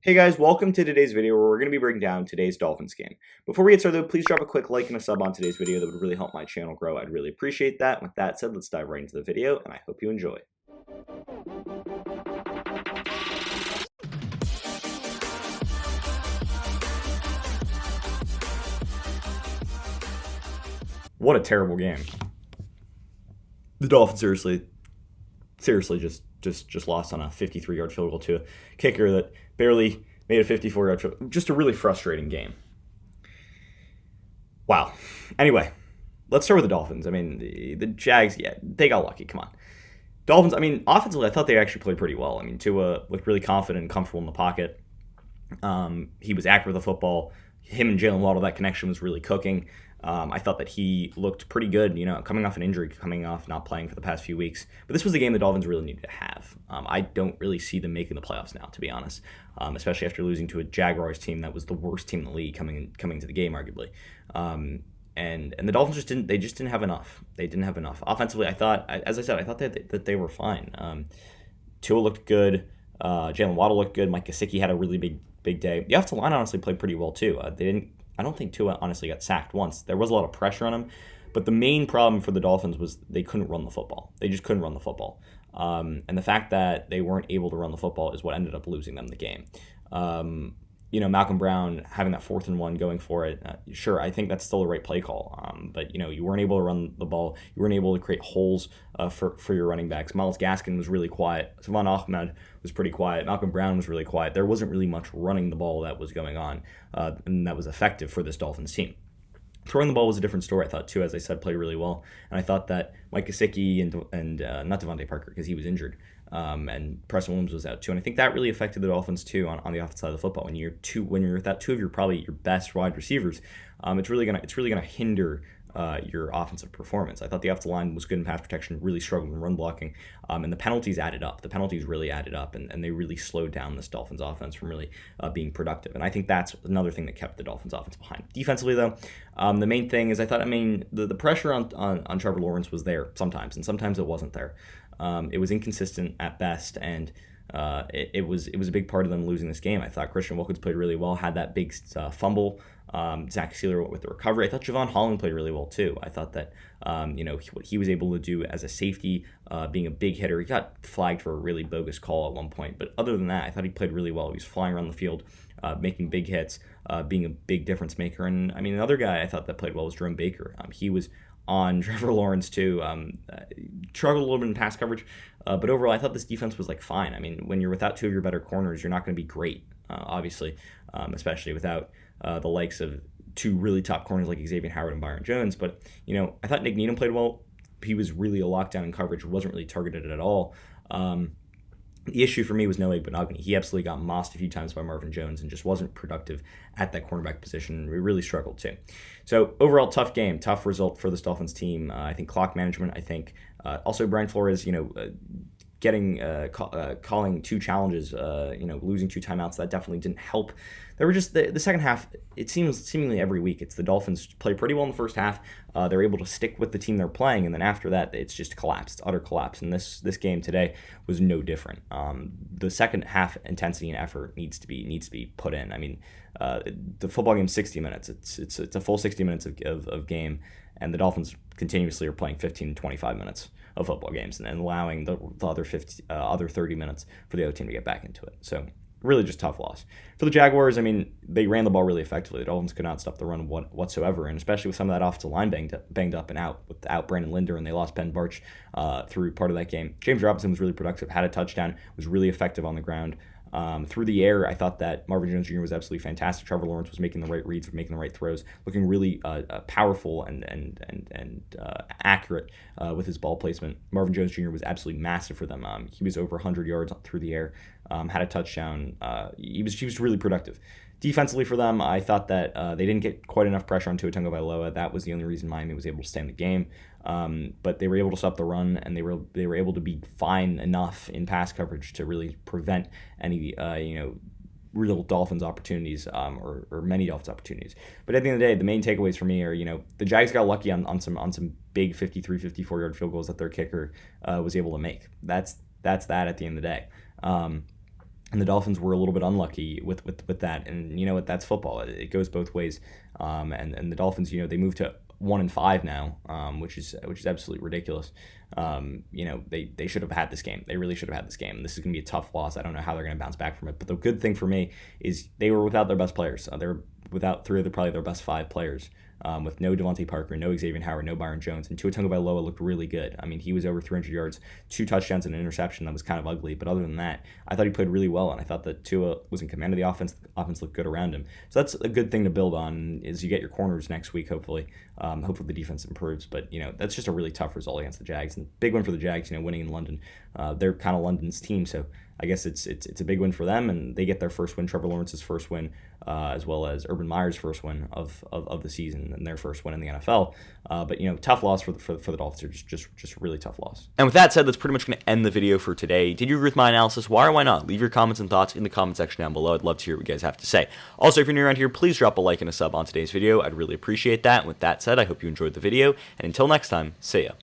Hey guys, welcome to today's video where we're going to be breaking down today's Dolphins game. Before we get started though, please drop a quick like and a sub on today's video. That would really help my channel grow. I'd really appreciate that. With that said, let's dive right into the video and I hope you enjoy. What a terrible game. The Dolphins seriously just lost on a 53-yard field goal to a kicker that barely made a 54-yard field goal. Just a really frustrating game. Wow. Anyway, let's start with the Dolphins. I mean, the Jags, yeah, they got lucky. Come on. Dolphins, I mean, offensively, I thought they actually played pretty well. I mean, Tua looked really confident and comfortable in the pocket. He was accurate with the football. Him and Jaylen Waddle, that connection was really cooking. I thought that he looked pretty good, coming off an injury, coming off not playing for the past few weeks. But this was the game the Dolphins really needed to have. I don't really see them making the playoffs now, to be honest, especially after losing to a Jaguars team that was the worst team in the league coming to the game, arguably. And the Dolphins just didn't have enough. They didn't have enough. Offensively, I thought that they were fine. Tua looked good. Jaylen Waddle looked good. Mike Gesicki had a really big day. The offensive line honestly played pretty well too. I don't think Tua honestly got sacked once. There was a lot of pressure on him, but the main problem for the Dolphins was they couldn't run the football. They just couldn't run the football. And the fact that they weren't able to run the football is what ended up losing them the game. Malcolm Brown having that 4th and 1 going for it, sure, I think that's still the right play call. But you weren't able to run the ball. You weren't able to create holes for your running backs. Myles Gaskin was really quiet. Jevon Holland was pretty quiet. Malcolm Brown was really quiet. There wasn't really much running the ball that was going on, and that was effective for this Dolphins team. Throwing the ball was a different story. I thought, too, as I said, played really well. And I thought that Mike Gesicki and not Devontae Parker, because he was injured, and Preston Williams was out, too. And I think that really affected the Dolphins, too, on the offensive side of the football. When you're without two of your probably your best wide receivers, it's really gonna hinder your offensive performance. I thought the offensive line was good in pass protection, really struggled in run blocking, and the penalties added up. The penalties really added up, and they really slowed down this Dolphins offense from really being productive. And I think that's another thing that kept the Dolphins offense behind. Defensively, though, the main thing is the pressure on Trevor Lawrence was there sometimes, and sometimes it wasn't there. It was inconsistent at best, and it was a big part of them losing this game. I thought Christian Wilkins played really well, had that big fumble. Zach Sealer with the recovery. I thought Jevon Holland played really well too. I thought that what he was able to do as a safety, being a big hitter. He got flagged for a really bogus call at one point, but other than that, I thought he played really well. He was flying around the field, making big hits, being a big difference maker. And I mean, another guy I thought that played well was Jerome Baker. He was on Trevor Lawrence too. Struggled a little bit in pass coverage, but overall, I thought this defense was fine. I mean, when you're without two of your better corners, you're not going to be great, obviously, especially without the likes of two really top corners like Xavier Howard and Byron Jones. But, I thought Nick Needham played well. He was really a lockdown in coverage, wasn't really targeted at all. The issue for me was Noah Benogany. He absolutely got mossed a few times by Marvin Jones and just wasn't productive at that cornerback position. We really struggled too. So overall, tough game, tough result for this Dolphins team. I think clock management. I think also Brian Flores, calling two challenges, losing two timeouts, that definitely didn't help. There were just the second half, it seems seemingly every week, it's the Dolphins play pretty well in the first half. They're able to stick with the team they're playing, and then after that, it's just collapsed. It's utter collapse. And this game today was no different. The second half intensity and effort needs to be put in. I mean, the football game's 60 minutes. It's a full 60 minutes of game, and the Dolphins continuously are playing 15 to 25 minutes of football games and allowing the other 30 minutes for the other team to get back into it. So really just tough loss. For the Jaguars, I mean, they ran the ball really effectively. The Dolphins could not stop the run whatsoever, and especially with some of that offensive line banged up and out, without Brandon Linder, and they lost Ben Barch through part of that game. James Robinson was really productive, had a touchdown, was really effective on the ground. Through the air, I thought that Marvin Jones Jr. was absolutely fantastic. Trevor Lawrence was making the right reads, making the right throws, looking really powerful and accurate with his ball placement. Marvin Jones Jr. was absolutely massive for them. He was over 100 yards through the air, had a touchdown. He was really productive. Defensively for them, I thought that they didn't get quite enough pressure on Tua Tagovailoa. That was the only reason Miami was able to stay in the game. But they were able to stop the run, and they were able to be fine enough in pass coverage to really prevent any real Dolphins opportunities or many Dolphins opportunities. But at the end of the day, the main takeaways for me are the Jags got lucky on some big 53, 54-yard field goals that their kicker was able to make. That's that at the end of the day. And the Dolphins were a little bit unlucky with that. And you know what? That's football. It goes both ways. And the Dolphins, they moved to 1-5 now, which is absolutely ridiculous. They should have had this game. They really should have had this game. This is going to be a tough loss. I don't know how they're going to bounce back from it. But the good thing for me is they were without their best players. They were without three of probably their best 5 players. With no Devontae Parker, no Xavier Howard, no Byron Jones, and Tua Tagovailoa looked really good. I mean, he was over 300 yards, 2 touchdowns, and an interception that was kind of ugly. But other than that, I thought he played really well, and I thought that Tua was in command of the offense. The offense looked good around him. So that's a good thing to build on as you get your corners next week, hopefully. Hopefully the defense improves. But, that's just a really tough result against the Jags. And big win for the Jags, winning in London. They're kind of London's team, so I guess it's a big win for them, and they get their first win, Trevor Lawrence's first win, as well as Urban Meyer's first win of the season and their first win in the NFL. But tough loss for the Dolphins. Just really tough loss. And with that said, that's pretty much going to end the video for today. Did you agree with my analysis? Why or why not? Leave your comments and thoughts in the comment section down below. I'd love to hear what you guys have to say. Also, if you're new around here, please drop a like and a sub on today's video. I'd really appreciate that. And with that said, I hope you enjoyed the video. And until next time, see ya.